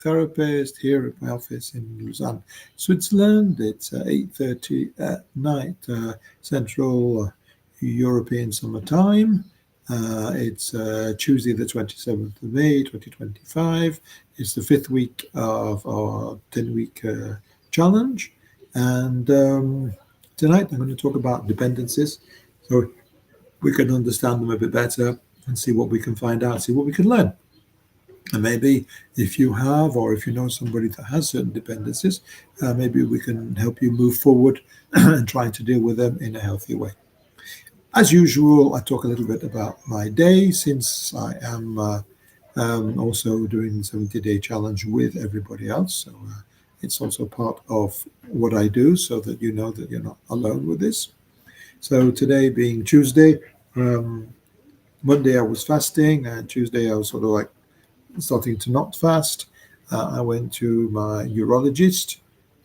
therapist here at my office in Lausanne, Switzerland. It's 8:30 at night, Central European Summer Time. It's Tuesday, the 27th of May, 2025. It's the fifth week of our 10-week challenge. And tonight I'm going to talk about dependencies so we can understand them a bit better and see what we can find out, see what we can learn. And maybe if you have, or if you know somebody that has certain dependencies, maybe we can help you move forward and trying to deal with them in a healthy way. As usual, I talk a little bit about my day since I am also doing the 70-day challenge with everybody else. So it's also part of what I do so that you know that you're not alone with this. So today being Tuesday, Monday I was fasting, and Tuesday I was sort of like starting to not fast. I went to my urologist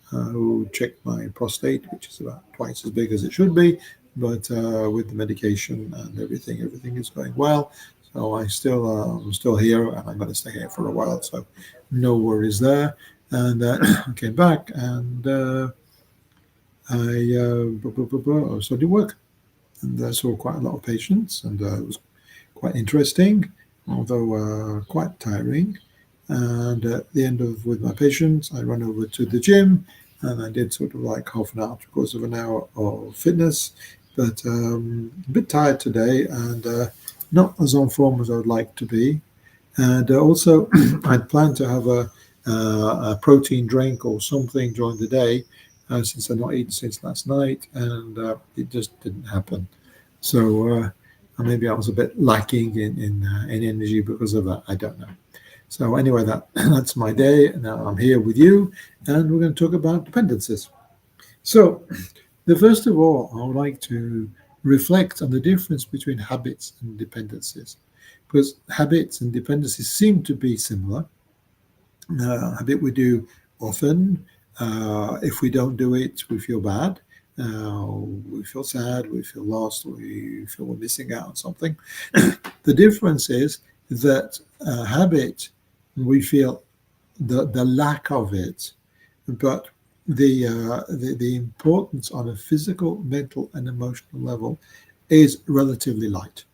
who checked my prostate, which is about twice as big as it should be. But with the medication and everything is going well. So I'm still here, and I'm going to stay here for a while. So no worries there. And I came back, and I started work, and I saw quite a lot of patients, and it was quite interesting, although quite tiring. And at the end of with my patients, I ran over to the gym, and I did sort of like half an hour, three-quarters of an hour of fitness. But a bit tired today, and not as on form as I would like to be. And also, I'd planned to have a protein drink or something during the day, since I've not eaten since last night, and it just didn't happen. So maybe I was a bit lacking in energy because of that. I don't know. So anyway, that's my day. Now I'm here with you, and we're going to talk about dependencies. So, first of all, I would like to reflect on the difference between habits and dependencies, because habits and dependencies seem to be similar. Habit we do often. If we don't do it, we feel bad. We feel sad. We feel lost. We feel we're missing out on something. The difference is that habit, we feel the lack of it, but the importance on a physical, mental, and emotional level is relatively light.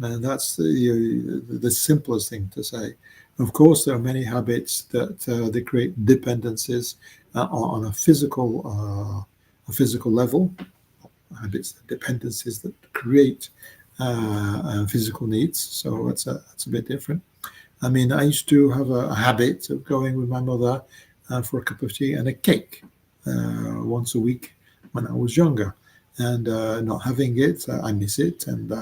And that's the simplest thing to say. Of course, there are many habits that they create dependencies on a physical level. Habits, dependencies that create physical needs. So that's a bit different. I mean, I used to have a habit of going with my mother for a cup of tea and a cake once a week when I was younger. And not having it, I miss it. And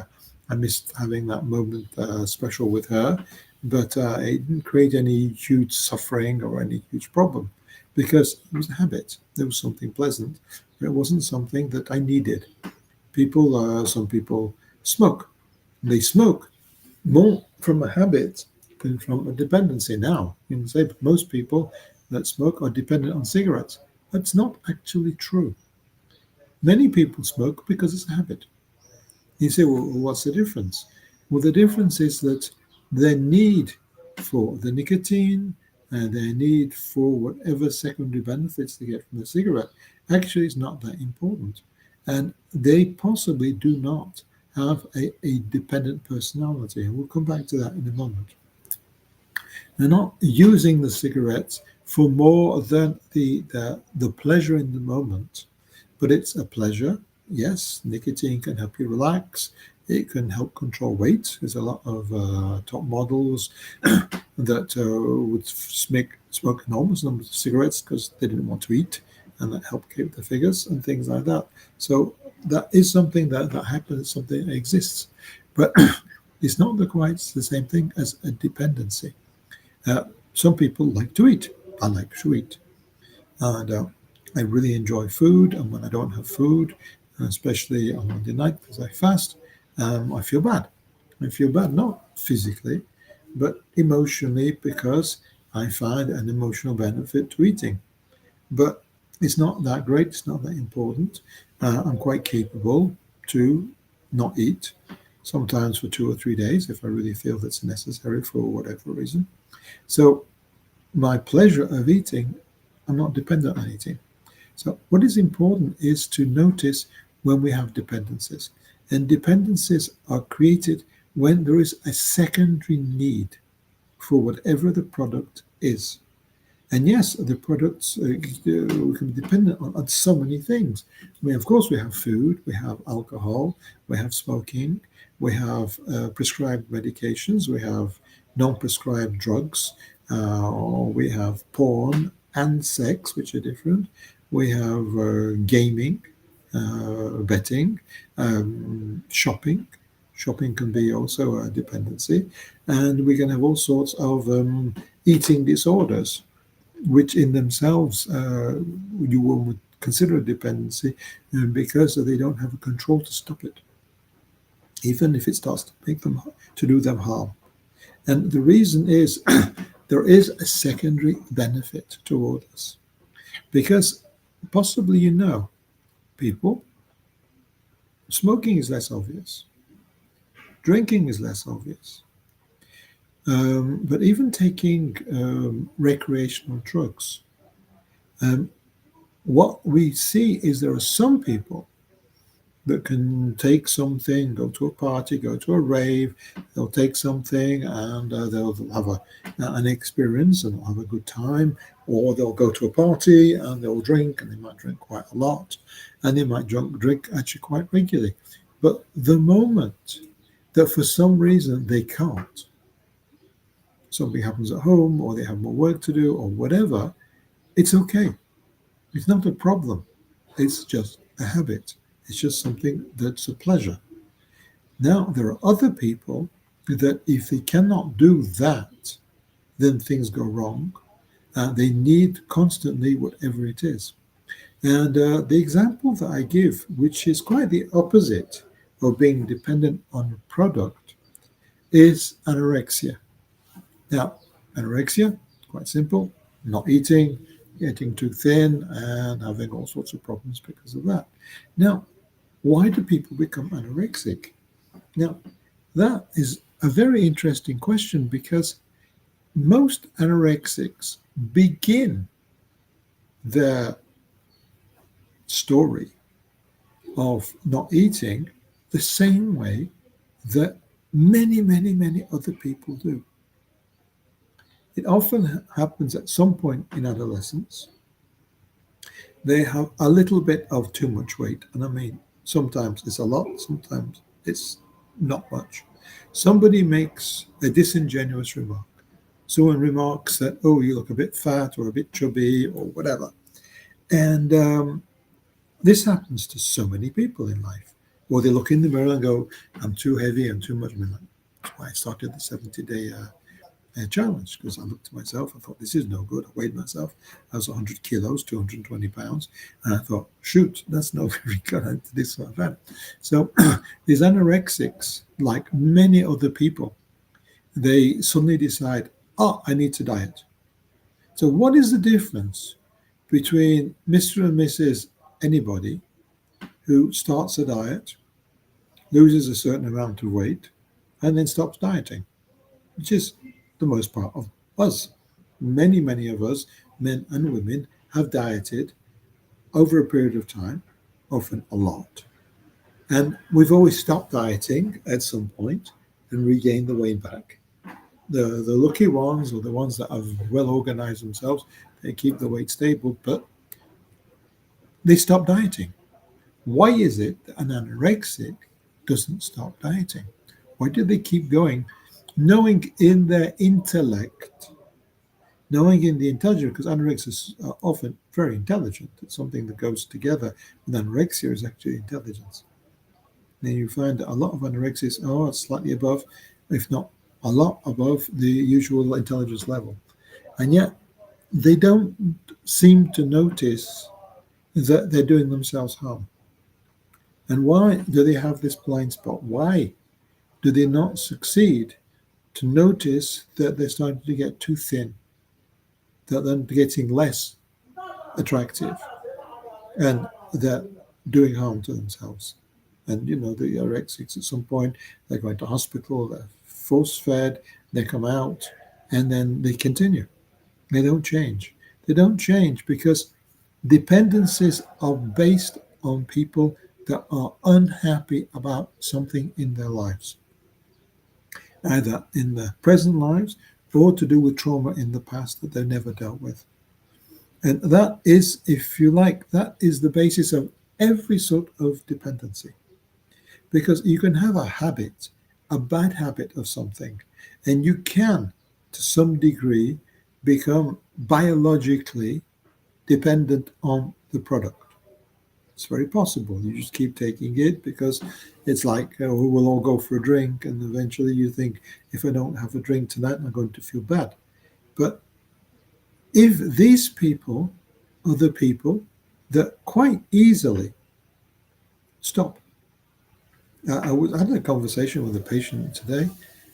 I missed having that moment special with her. But it didn't create any huge suffering or any huge problem because it was a habit. There was something pleasant, but it wasn't something that I needed. Some people smoke. They smoke more from a habit than from a dependency. Now, you can say most people that smoke are dependent on cigarettes. That's not actually true. Many people smoke because it's a habit. You say, well, what's the difference? Well, the difference is that their need for the nicotine and their need for whatever secondary benefits they get from the cigarette actually is not that important. And they possibly do not have a dependent personality. And we'll come back to that in a moment. They're not using the cigarettes for more than the pleasure in the moment, but it's a pleasure. Yes, nicotine can help you relax. It can help control weight. There's a lot of top models that would smoke enormous numbers of cigarettes because they didn't want to eat, and that helped keep the figures and things like that. So that is something that happens, something that exists. But it's not quite the same thing as a dependency. Some people like to eat. I like to eat. And I really enjoy food. And when I don't have food, especially on Monday night because I fast, I feel bad. I feel bad not physically, but emotionally because I find an emotional benefit to eating. But it's not that great. It's not that important. I'm quite capable to not eat, sometimes for 2 or 3 days if I really feel that's necessary for whatever reason. So my pleasure of eating, I'm not dependent on eating. So what is important is to notice when we have dependencies. And dependencies are created when there is a secondary need for whatever the product is. And yes, the products we can be dependent on so many things. Of course, we have food, we have alcohol, we have smoking, we have prescribed medications, we have non-prescribed drugs, we have porn and sex, which are different. We have gaming, betting, shopping. Shopping can be also a dependency, and we can have all sorts of eating disorders which in themselves you would consider a dependency because they don't have a control to stop it, even if it starts to make them to do them harm. And the reason is there is a secondary benefit toward us because possibly people, smoking is less obvious, drinking is less obvious, but even taking recreational drugs. Um, what we see is there are some people that can take something, go to a party, go to a rave, they'll take something and they'll have an experience and they'll have a good time, or they'll go to a party and they'll drink and they might drink quite a lot and they might drink actually quite regularly. But the moment that for some reason they can't, something happens at home or they have more work to do or whatever, it's okay. It's not a problem. It's just a habit. It's just something that's a pleasure. Now, there are other people that if they cannot do that, then things go wrong. They need constantly whatever it is. And the example that I give, which is quite the opposite of being dependent on a product, is anorexia. Now, anorexia, quite simple, not eating, getting too thin, and having all sorts of problems because of that. Now, why do people become anorexic? Now, that is a very interesting question because most anorexics begin their story of not eating the same way that many, many, many other people do. It often happens at some point in adolescence. They have a little bit of too much weight. And I mean, sometimes it's a lot, sometimes it's not much. Somebody makes a disingenuous remark. Someone remarks that, oh, you look a bit fat or a bit chubby or whatever. And this happens to so many people in life. Or they look in the mirror and go, I'm too heavy, I'm too much. That's why I started the 70-day challenge, because I looked at myself, I thought, this is no good. I weighed myself, I was 100 kilos, 220 pounds, and I thought, shoot, that's not very good. I need to do something about it. So these anorexics, like many other people, they suddenly decide, oh, I need to diet. So what is the difference between Mr. and Mrs. anybody who starts a diet, loses a certain amount of weight, and then stops dieting, which is the most part of us? Many, many of us, men and women, have dieted over a period of time, often a lot. And we've always stopped dieting at some point and regained the weight back. The lucky ones, or the ones that have well organized themselves, they keep the weight stable, but they stop dieting. Why is it that an anorexic doesn't stop dieting? Why do they keep going, knowing in their intellect, knowing in the intelligence, because anorexics are often very intelligent. It's something that goes together with anorexia is actually intelligence. Then you find that a lot of anorexics are slightly above, if not a lot above, the usual intelligence level. And yet they don't seem to notice that they're doing themselves harm. And why do they have this blind spot? Why do they not succeed to notice that they're starting to get too thin, that they're getting less attractive, and they're doing harm to themselves? And the anorexics at some point, they're going to hospital, they're force fed, they come out, and then they continue. They don't change. They don't change because dependencies are based on people that are unhappy about something in their lives, either in their present lives or to do with trauma in the past that they never dealt with. And that is, if you like, that is the basis of every sort of dependency. Because you can have a habit, a bad habit of something, and you can, to some degree, become biologically dependent on the product. It's very possible. You just keep taking it because it's like we will all go for a drink, and eventually you think, if I don't have a drink tonight, I'm going to feel bad. But if these people are the people that quite easily stop. I had a conversation with a patient today,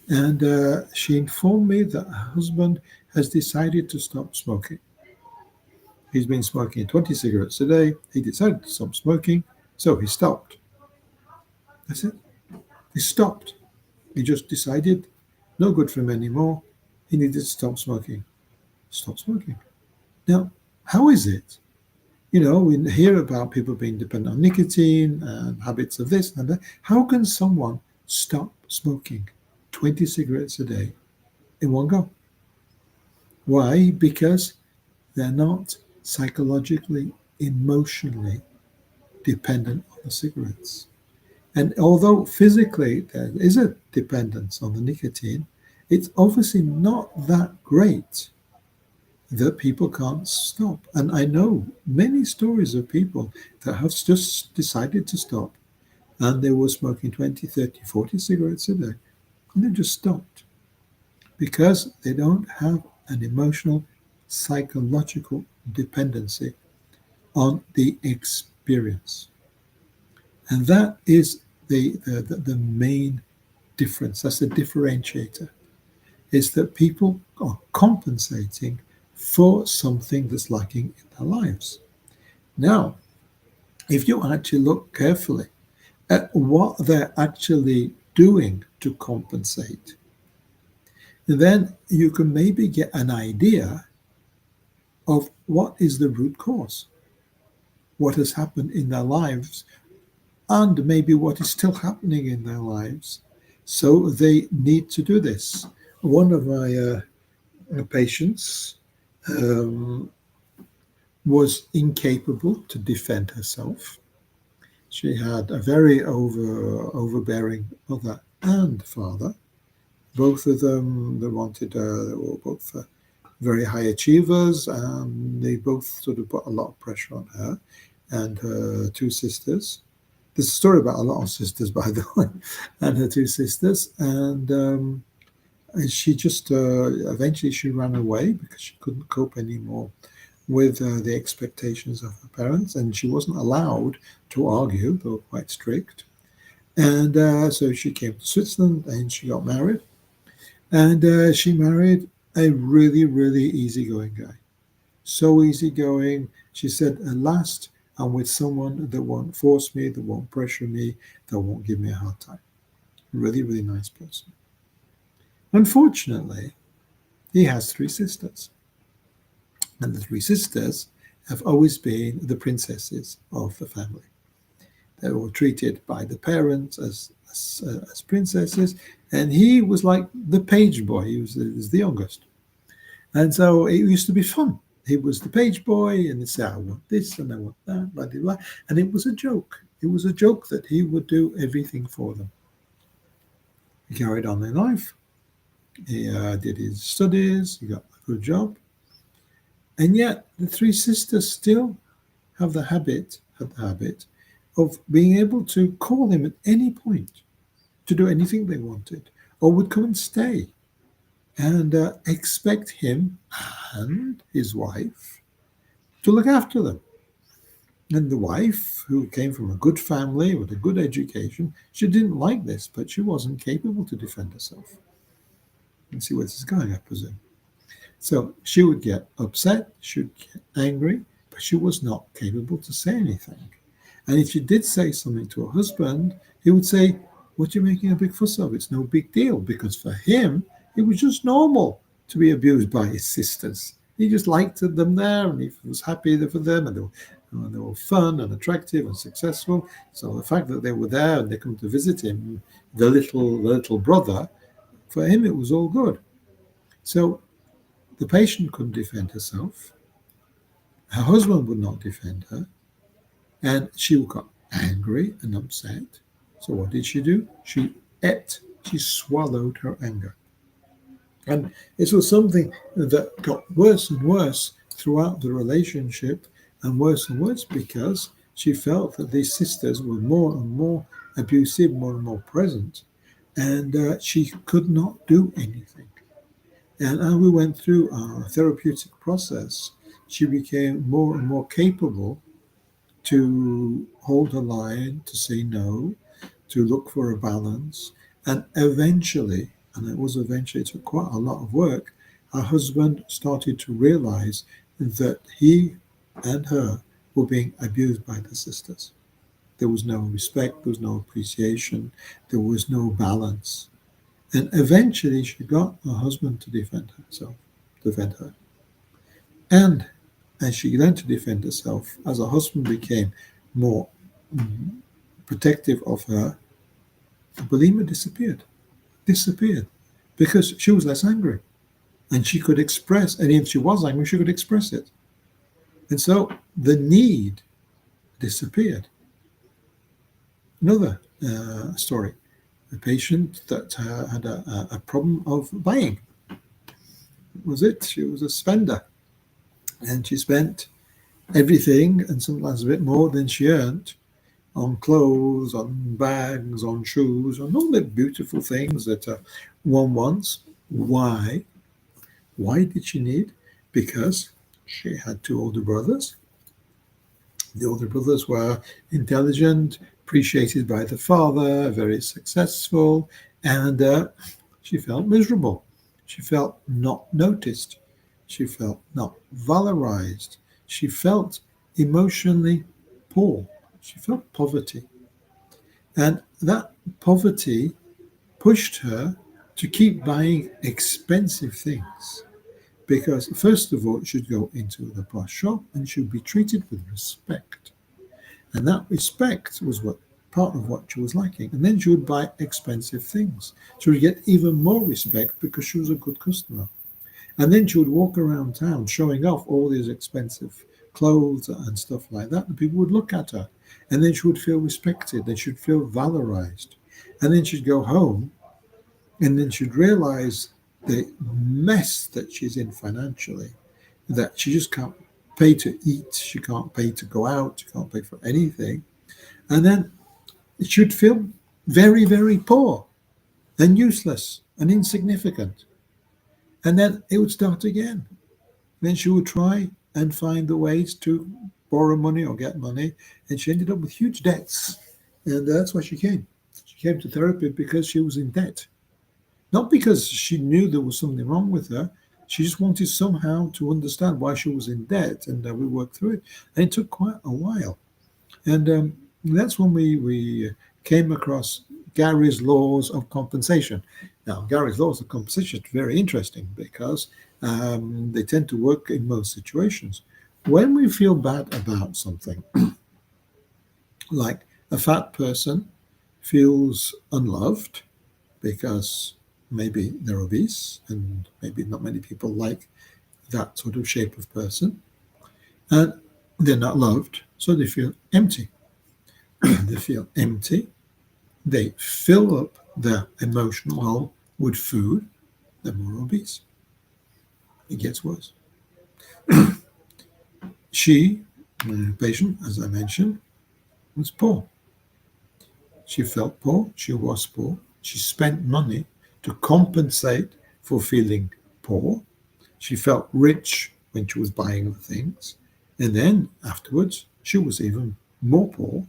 and she informed me that her husband has decided to stop smoking. He's been smoking 20 cigarettes a day. He decided to stop smoking, so he stopped. That's it. He stopped. He just decided, no good for him anymore. He needed to stop smoking. Stop smoking. Now, how is it? You know, we hear about people being dependent on nicotine and habits of this and that. How can someone stop smoking 20 cigarettes a day in one go? Why? Because they're not psychologically, emotionally dependent on the cigarettes. And although physically there is a dependence on the nicotine, it's obviously not that great that people can't stop. And I know many stories of people that have just decided to stop, and they were smoking 20, 30, 40 cigarettes a day, and they just stopped because they don't have an emotional, psychological dependency on the experience. And that is the main difference. That's the differentiator, is that people are compensating for something that's lacking in their lives. Now, if you actually look carefully at what they're actually doing to compensate, then you can maybe get an idea of what is the root cause, what has happened in their lives, and maybe what is still happening in their lives. So they need to do this. One of my patients um, was incapable to defend herself. She had a very overbearing mother and father. Both of them, they were both very high achievers, and they both sort of put a lot of pressure on her and her two sisters. There's a story about a lot of sisters, by the way, and her two sisters. And she just eventually she ran away because she couldn't cope anymore with the expectations of her parents, and she wasn't allowed to argue. They were quite strict. And so she came to Switzerland and she got married. And she married a really, really easygoing guy. So easygoing. She said, at last, I'm with someone that won't force me, that won't pressure me, that won't give me a hard time. Really, really nice person. Unfortunately, he has three sisters. And the three sisters have always been the princesses of the family. They were treated by the parents as princesses, and he was like the page boy. He was the youngest. And so it used to be fun. He was the page boy, and he'd say, I want this and I want that, blah, blah, blah. And it was a joke. It was a joke that he would do everything for them. He carried on in life. He did his studies. He got a good job. And yet the three sisters still have the habit of being able to call him at any point to do anything they wanted, or would come and stay and expect him and his wife to look after them. And the wife, who came from a good family with a good education, she didn't like this, but she wasn't capable to defend herself. And see where this is going, I presume. So she would get upset, she would get angry, but she was not capable to say anything. And if she did say something to her husband, he would say, what are you making a big fuss of? It's no big deal, because for him, it was just normal to be abused by his sisters He just liked them there, and he was happy for them, and they were fun and attractive and successful. So the fact that they were there and they come to visit him, the little brother, for him it was all good. So the patient couldn't defend herself. Her husband would not defend her, and she got angry and upset. So what did she do? She ate. She swallowed her anger. And it was something that got worse and worse throughout the relationship, and worse because she felt that these sisters were more and more abusive, more and more present, and she could not do anything. And as we went through our therapeutic process, she became more and more capable to hold a line, to say no, to look for a balance. And eventually, and it took quite a lot of work, her husband started to realize that he and her were being abused by the sisters. There was no respect, there was no appreciation, there was no balance. And eventually she got her husband to defend her. And as she learned to defend herself, as her husband became more protective of her, the bulimia disappeared, because she was less angry. And she could express, and if she was angry, she could express it. And so the need disappeared. Another story, a patient that had a problem of buying. She was a spender, and she spent everything and sometimes a bit more than she earned on clothes, on bags, on shoes, on all the beautiful things that one wants. Why? Why did she need? Because she had two older brothers. The older brothers were intelligent, appreciated by the father, very successful, and she felt miserable. She felt not noticed. She felt not valorized. She felt emotionally poor. She felt poverty. And that poverty pushed her to keep buying expensive things. Because, first of all, she'd go into the posh shop and she'd be treated with respect. And that respect was part of what she was liking. And then she would buy expensive things. She would get even more respect because she was a good customer. And then she would walk around town showing off all these expensive clothes and stuff like that. And people would look at her. And then she would feel respected. Then she'd feel valorized. And then she'd go home. And then she'd realize the mess that she's in financially, that she just can't pay to eat. She can't pay to go out. She can't pay for anything. And then she'd feel very, very poor and useless and insignificant. And then it would start again. Then she would try and find the ways to borrow money or get money, and she ended up with huge debts. And that's why she came. She came to therapy because she was in debt. Not because she knew there was something wrong with her. She just wanted somehow to understand why she was in debt, and we worked through it. And it took quite a while. And that's when we came across Gary's laws of compensation. Now, Gary's laws of compensation is very interesting because they tend to work in most situations. When we feel bad about something, like a fat person feels unloved because maybe they're obese and maybe not many people like that sort of shape of person, and they're not loved, so they feel empty. They feel empty. They fill up their emotional hole with food. They're more obese. It gets worse. She, my patient, as I mentioned, was poor. She felt poor. She was poor. She spent money to compensate for feeling poor. She felt rich when she was buying the things. And then afterwards, she was even more poor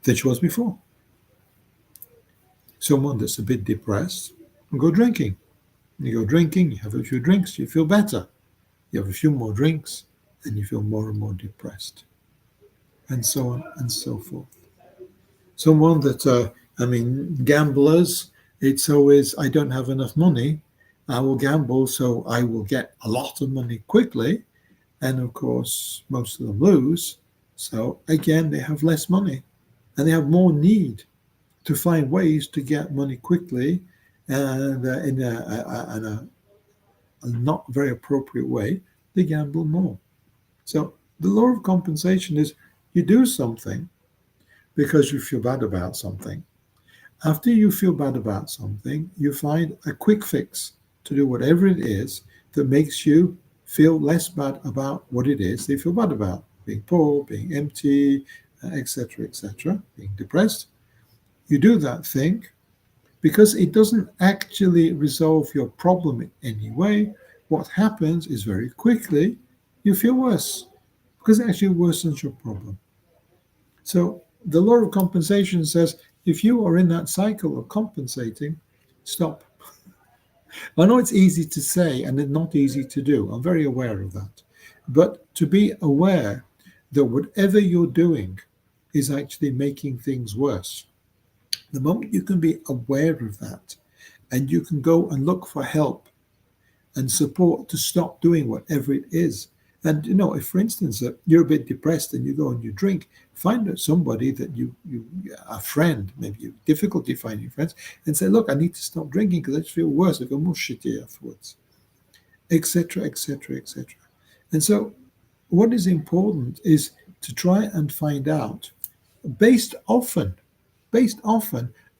than she was before. Someone that's a bit depressed will go drinking. You go drinking, you have a few drinks, you feel better. You have a few more drinks, and you feel more and more depressed. And so on and so forth. Someone that, gamblers, it's always, I don't have enough money. I will gamble so I will get a lot of money quickly. And of course, most of them lose. So again, they have less money and they have more need to find ways to get money quickly and in a not very appropriate way, they gamble more. So the law of compensation is you do something because you feel bad about something. After you feel bad about something, you find a quick fix to do whatever it is that makes you feel less bad about what it is they feel bad about being poor, being empty, etc., being depressed. You do that thing because it doesn't actually resolve your problem in any way. What happens is very quickly you feel worse because it actually worsens your problem. So the law of compensation says if you are in that cycle of compensating, stop. I know it's easy to say and it's not easy to do. I'm very aware of that. But to be aware that whatever you're doing is actually making things worse. The moment you can be aware of that and you can go and look for help and support to stop doing whatever it is. And if for instance you're a bit depressed and you go and you drink, find somebody that you a friend, maybe you have difficulty finding friends, and say, look, I need to stop drinking because I just feel worse. I feel more shitty afterwards, etc., etc., etc. And so, what is important is to try and find out, based often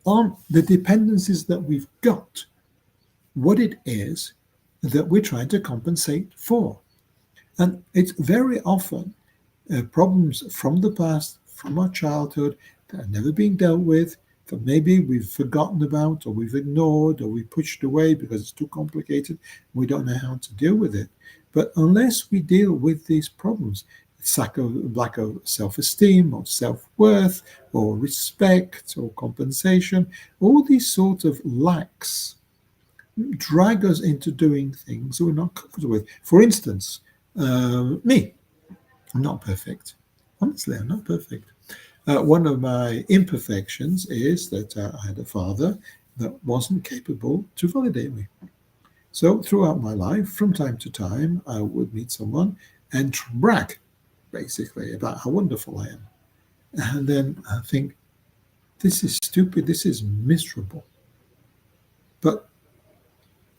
on the dependencies that we've got, what it is that we're trying to compensate for. And it's very often problems from the past, from our childhood, that have never been dealt with, that maybe we've forgotten about, or we've ignored, or we pushed away because it's too complicated, and we don't know how to deal with it. But unless we deal with these problems, lack of self-esteem or self-worth or respect or compensation, all these sort of lacks drag us into doing things we're not comfortable with. For instance, me, I'm not perfect. Honestly, I'm not perfect. One of my imperfections is that I had a father that wasn't capable to validate me. So throughout my life, from time to time, I would meet someone and brag, basically, about how wonderful I am. And then I think, this is stupid, this is miserable. But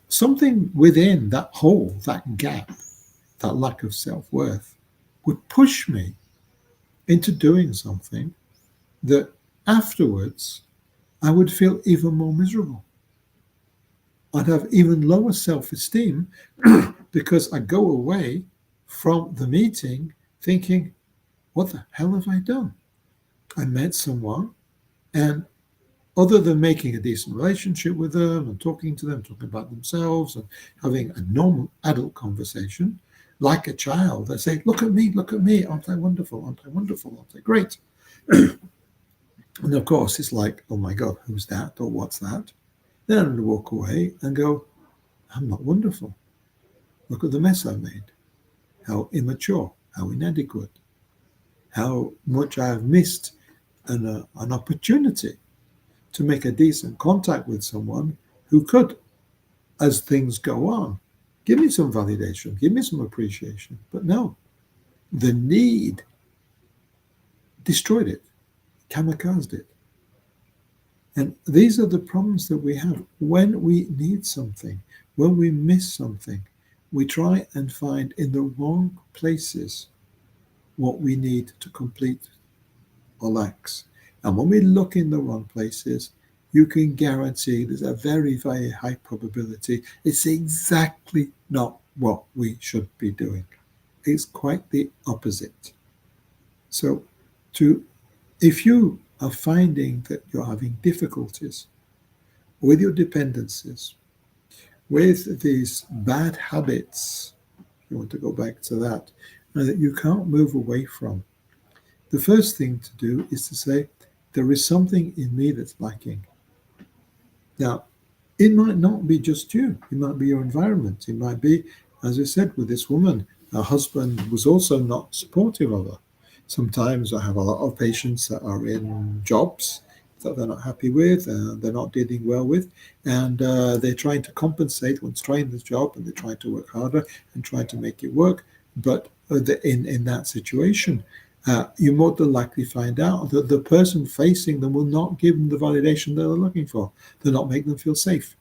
something within that hole, that gap, that lack of self-worth, would push me into doing something that afterwards I would feel even more miserable. I'd have even lower self-esteem because I go away from the meeting thinking, what the hell have I done? I met someone, and other than making a decent relationship with them and talking to them, talking about themselves and having a normal adult conversation, like a child, they say, look at me, aren't I wonderful, aren't I wonderful, aren't I great? And of course, it's like, oh my God, who's that or what's that? Then I walk away and go, I'm not wonderful. Look at the mess I made. How immature, how inadequate, how much I have missed an opportunity to make a decent contact with someone who could, as things go on, give me some validation, give me some appreciation. But no, the need destroyed it, kamikazed it. And these are the problems that we have when we need something, when we miss something. We try and find in the wrong places what we need to complete our lacks. And when we look in the wrong places, you can guarantee there's a very, very high probability it's exactly not what we should be doing. It's quite the opposite. So if you are finding that you're having difficulties with your dependencies, with these bad habits, if you want to go back to that, and that you can't move away from, the first thing to do is to say, there is something in me that's lacking. Now, it might not be just you. It might be your environment. It might be, as I said, with this woman, her husband was also not supportive of her. Sometimes I have a lot of patients that are in jobs that they're not happy with, they're not dealing well with, and they're trying to compensate once trying this job, and they're trying to work harder and trying to make it work. But in that situation, you more than likely find out that the person facing them will not give them the validation that they're looking for. They'll not make them feel safe.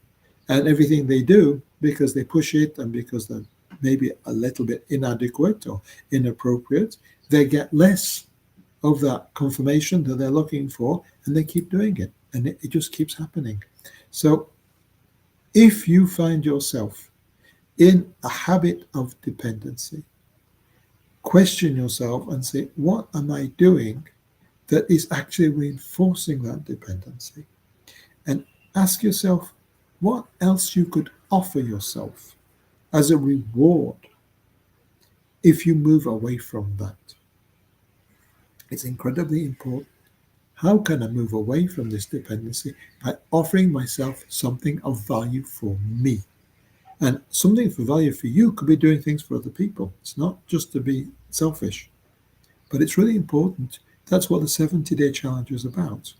And everything they do, because they push it and because they're maybe a little bit inadequate or inappropriate, they get less of that confirmation that they're looking for, and they keep doing it. And it just keeps happening. So if you find yourself in a habit of dependency, question yourself and say, what am I doing that is actually reinforcing that dependency? And ask yourself what else you could offer yourself as a reward if you move away from that. It's incredibly important. How can I move away from this dependency? By offering myself something of value for me. And something for value for you could be doing things for other people. It's not just to be selfish, but it's really important. That's what the 70-day challenge is about.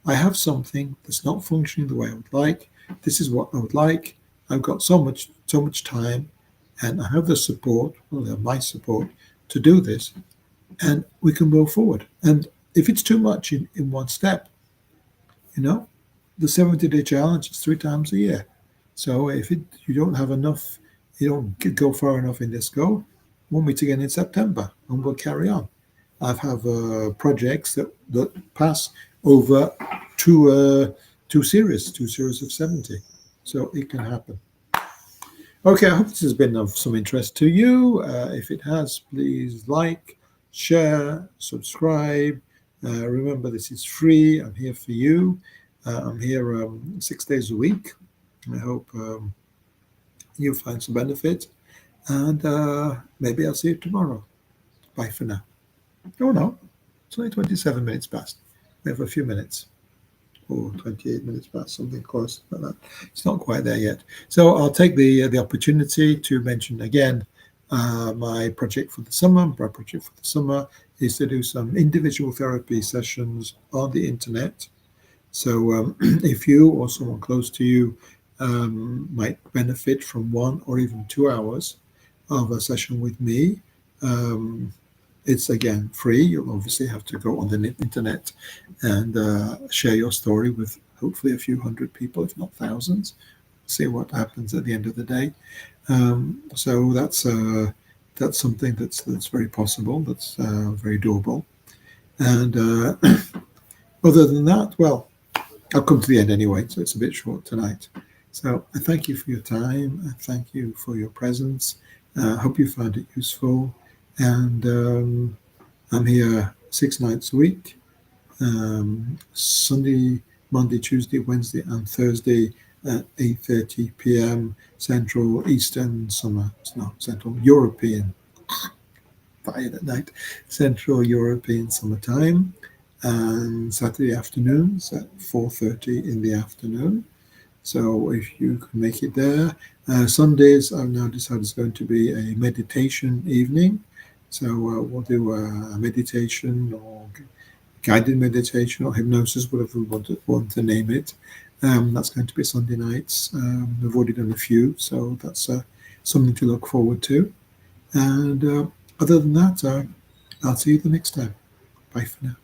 I have something that's not functioning the way I would like. This is what I would like. I've got so much time, and I have the support, well, my support, to do this, and we can move forward. And if it's too much in one step, the 70-day challenge is 3 times a year. So if you don't have enough, you don't go far enough in this goal, we'll meet again in September, and we'll carry on. I have projects that pass over two series of 70. So it can happen. Okay, I hope this has been of some interest to you. If it has, please like, share, subscribe. Remember, this is free. I'm here for you. I'm here 6 days a week. I hope you'll find some benefit. And maybe I'll see you tomorrow. Bye for now. Oh, no. It's only 27 minutes past. We have a few minutes. Or 28 minutes past, something close like that. It's not quite there yet. So I'll take the opportunity to mention again my project for the summer. My project for the summer is to do some individual therapy sessions on the internet. So if you or someone close to you might benefit from 1 or even 2 hours of a session with me, it's again free. You'll obviously have to go on the internet and share your story with hopefully a few hundred people, if not thousands. See what happens at the end of the day. So that's something that's very possible. That's very doable. And other than that, well, I'll come to the end anyway, so it's a bit short tonight. So I thank you for your time. I thank you for your presence. I hope you found it useful. And I'm here 6 nights a week, Sunday, Monday, Tuesday, Wednesday, and Thursday at 8:30 p.m. Central Eastern Summer. It's not Central European. Tired at night. Central European summertime. And Saturday afternoons at 4:30 in the afternoon. So if you can make it there. Sundays, I've now decided it's going to be a meditation evening. So we'll do a meditation or guided meditation or hypnosis, whatever we want to name it. That's going to be Sunday nights. We've already done a few, so that's something to look forward to. And other than that, I'll see you the next time. Bye for now.